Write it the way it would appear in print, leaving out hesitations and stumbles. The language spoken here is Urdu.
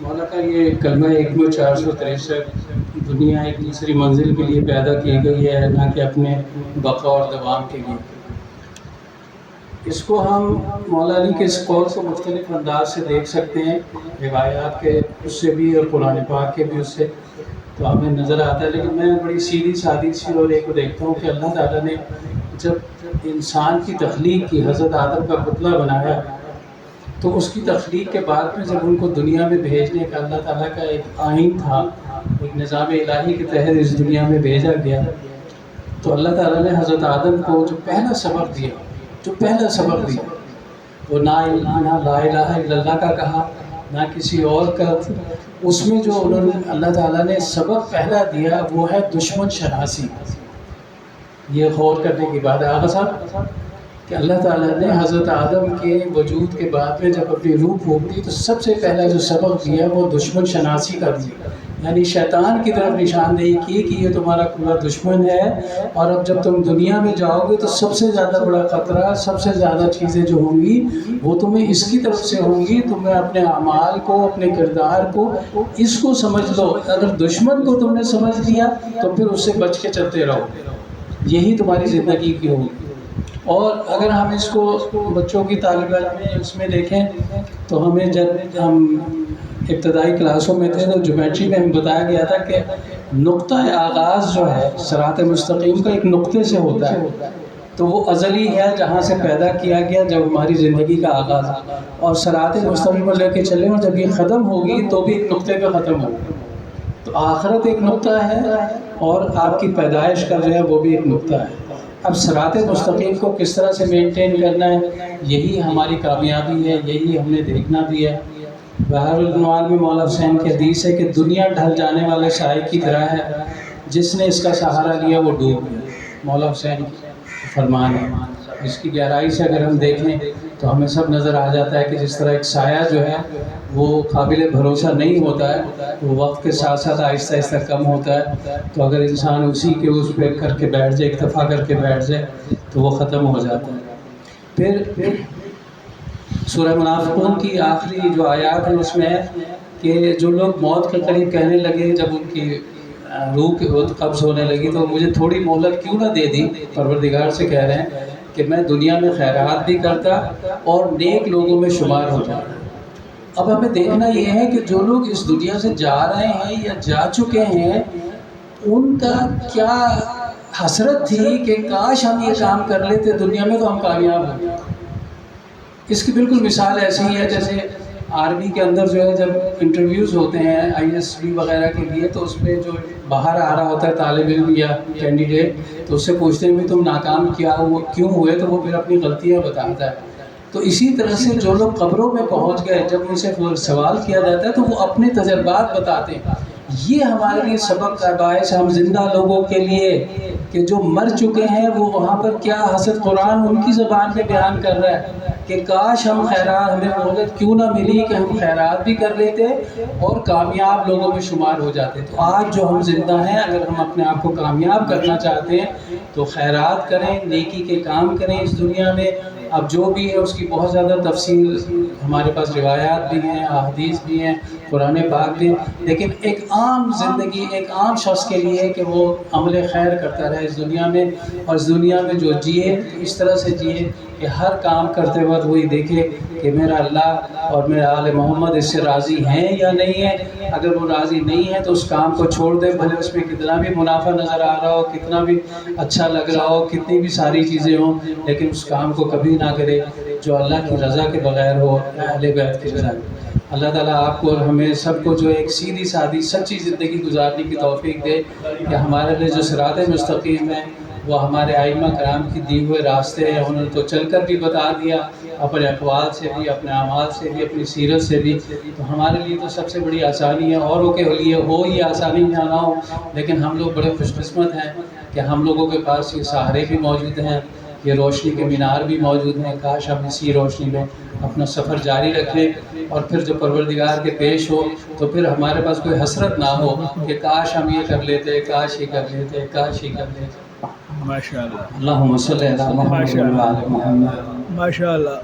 مولا کا یہ کلمہ 1463 دنیا ایک دوسری منزل کے لیے پیدا کی گئی ہے، نہ کہ اپنے بقا اور دوام کے لیے۔ اس کو ہم مولا علی کے اس قول کو مختلف انداز سے دیکھ سکتے ہیں، روایات کے اس سے بھی اور قرآن پاک کے بھی اس سے تو ہمیں نظر آتا ہے، لیکن میں بڑی سیدھی سادی سی اور ایک کو دیکھتا ہوں کہ اللہ تعالیٰ نے جب انسان کی تخلیق کی، حضرت آدم کا پتلا بنایا، تو اس کی تخلیق کے بعد میں جب ان کو دنیا میں بھیجنے کا اللہ تعالیٰ کا ایک آئین تھا، ایک نظام الہی کے تحت اس دنیا میں بھیجا گیا، تو اللہ تعالیٰ نے حضرت آدم کو جو پہلا سبق دیا وہ نہ لا الہ الا اللہ کا کہا، نہ کسی اور کا، اس میں جو انہوں نے اللہ تعالیٰ نے سبق پہلا دیا وہ ہے دشمن شناسی۔ یہ غور کرنے کی بات ہے آغا صاحب کہ اللہ تعالیٰ نے حضرت آدم کے وجود کے بعد میں جب اپنی روح پھونک دی تو سب سے پہلا جو سبق دیا وہ دشمن شناسی کا دیا، یعنی شیطان کی طرف نشاندہی کی کہ یہ تمہارا پورا دشمن ہے، اور اب جب تم دنیا میں جاؤ گے تو سب سے زیادہ بڑا خطرہ، سب سے زیادہ چیزیں جو ہوں گی وہ تمہیں اس کی طرف سے ہوں گی، تمہیں اپنے اعمال کو، اپنے کردار کو، اس کو سمجھ لو۔ اگر دشمن کو تم نے سمجھ لیا تو پھر اس سے بچ کے چلتے رہو، یہی تمہاری زندگی کی ہوگی۔ اور اگر ہم اس کو بچوں کی طالب علم میں اس میں دیکھیں تو ہمیں جب ہم ابتدائی کلاسوں میں تھے تو جیومیٹری میں ہمیں بتایا گیا تھا کہ نقطہ آغاز جو ہے صراط مستقیم کا ایک نقطے سے ہوتا ہے، تو وہ ازلی ہے جہاں سے پیدا کیا گیا جب ہماری زندگی کا آغاز ہے، اور صراط مستقیم پر لے کے چلیں اور جب یہ ختم ہوگی تو بھی ایک نقطے پہ ختم ہوگی۔ تو آخرت ایک نقطہ ہے اور آپ کی پیدائش کا جو ہے وہ بھی ایک نقطہ ہے۔ اب صراط مستقیم کو کس طرح سے مینٹین کرنا ہے، یہی ہماری کامیابی ہے، یہی ہم نے دیکھنا بھی ہے۔ بہار العنوان میں مولا حسین کی حدیث ہے کہ دنیا ڈھل جانے والے سائے کی طرح ہے، جس نے اس کا سہارا لیا وہ ڈوب گیا۔ مولا حسین کی فرمان ہے، اس کی گہرائی سے اگر ہم دیکھیں تو ہمیں سب نظر آ جاتا ہے کہ جس طرح ایک سایہ جو ہے وہ قابل بھروسہ نہیں ہوتا ہے، وہ وقت کے ساتھ ساتھ آہستہ آہستہ کم ہوتا ہے، تو اگر انسان اسی کے اس پہ کر کے بیٹھ جائے، اکتفا کر کے بیٹھ جائے تو وہ ختم ہو جاتا ہے۔ پھر سورہ منافقون کی آخری جو آیات ہیں اس میں ہے کہ جو لوگ موت کے قریب کہنے لگے، جب ان کی روح کے وقت قبض ہونے لگی تو مجھے تھوڑی مہلت کیوں نہ دے دی، پروردگار سے کہہ رہے ہیں کہ میں دنیا میں خیرات بھی کرتا اور نیک لوگوں میں شمار ہو جاتا۔ اب ہمیں دیکھنا یہ ہے کہ جو لوگ اس دنیا سے جا رہے ہیں یا جا چکے ہیں ان کا کیا حسرت تھی کہ کاش ہم یہ کام کر لیتے دنیا میں تو ہم کامیاب ہوتے۔ اس کی بالکل مثال ایسی ہی ہے جیسے آرمی کے اندر جو ہے جب انٹرویوز ہوتے ہیں ISB وغیرہ کے لیے تو اس میں جو باہر آ رہا ہوتا ہے طالب علم یا کینڈیڈیٹ تو اس سے پوچھتے ہیں کہ تم ناکام کیوں ہوئے، تو وہ پھر اپنی غلطیاں بتاتا ہے۔ تو اسی طرح سے جو لوگ قبروں میں پہنچ گئے جب ان سے سوال کیا جاتا ہے تو وہ اپنے تجربات بتاتے ہیں۔ یہ ہمارے لیے سبق کا باعث ہم زندہ لوگوں کے لیے کہ جو مر چکے ہیں وہ وہاں پر کیا حسرت قرآن ان کی زبان میں بیان کر رہا ہے کہ کاش ہم خیرات، ہمیں مہلت کیوں نہ ملی کہ ہم خیرات بھی کر لیتے اور کامیاب لوگوں میں شمار ہو جاتے۔ تو آج جو ہم زندہ ہیں اگر ہم اپنے آپ کو کامیاب کرنا چاہتے ہیں تو خیرات کریں، نیکی کے کام کریں اس دنیا میں۔ اب جو بھی ہے اس کی بہت زیادہ تفصیل ہمارے پاس روایات بھی ہیں، احادیث بھی ہیں، قرآن پاک بھی، لیکن ایک عام زندگی ایک عام شخص کے لیے کہ وہ عمل خیر کرتا رہے اس دنیا میں، اور اس دنیا میں جو جیے اس طرح سے جیے کہ ہر کام کرتے وقت وہی دیکھے کہ میرا اللہ اور میرا آل محمد اس سے راضی ہیں یا نہیں ہیں۔ اگر وہ راضی نہیں ہے تو اس کام کو چھوڑ دے، بھلے اس میں کتنا بھی منافع نظر آ رہا ہو، کتنا بھی اچھا لگ رہا ہو، کتنی بھی ساری چیزیں ہوں، لیکن اس کام کو کبھی نہ کرے جو اللہ کی رضا کے بغیر ہو، اہل بیت کی رضا۔ اللہ تعالیٰ آپ کو اور ہمیں سب کو جو ایک سیدھی سادی سچی زندگی گزارنے کی توفیق دے کہ ہمارے لیے جو صراط مستقیم ہے وہ ہمارے ائمہ کرام کی دیے ہوئے راستے ہیں، انہوں نے تو چل کر بھی بتا دیا، اپنے اقوال سے بھی، اپنے اعمال سے بھی، اپنی سیرت سے بھی، تو ہمارے لیے تو سب سے بڑی آسانی ہے۔ اوروں کے لیے ہو یہ آسانی نہ ہو، لیکن ہم لوگ بڑے خوش قسمت ہیں کہ ہم لوگوں کے پاس یہ سہارے بھی موجود ہیں، یہ روشنی کے مینار بھی موجود ہیں۔ کاش ہم اسی روشنی میں اپنا سفر جاری رکھیں اور پھر جو پروردگار کے پیش ہو تو پھر ہمارے پاس کوئی حسرت نہ ہو کہ کاش ہم یہ کر لیتے، کاش یہ کر لیتے، کاش یہ کر لیتے۔ ماشاء اللہ، اللہم صلی علی محمد و علی محمد۔ ماشاء اللہ.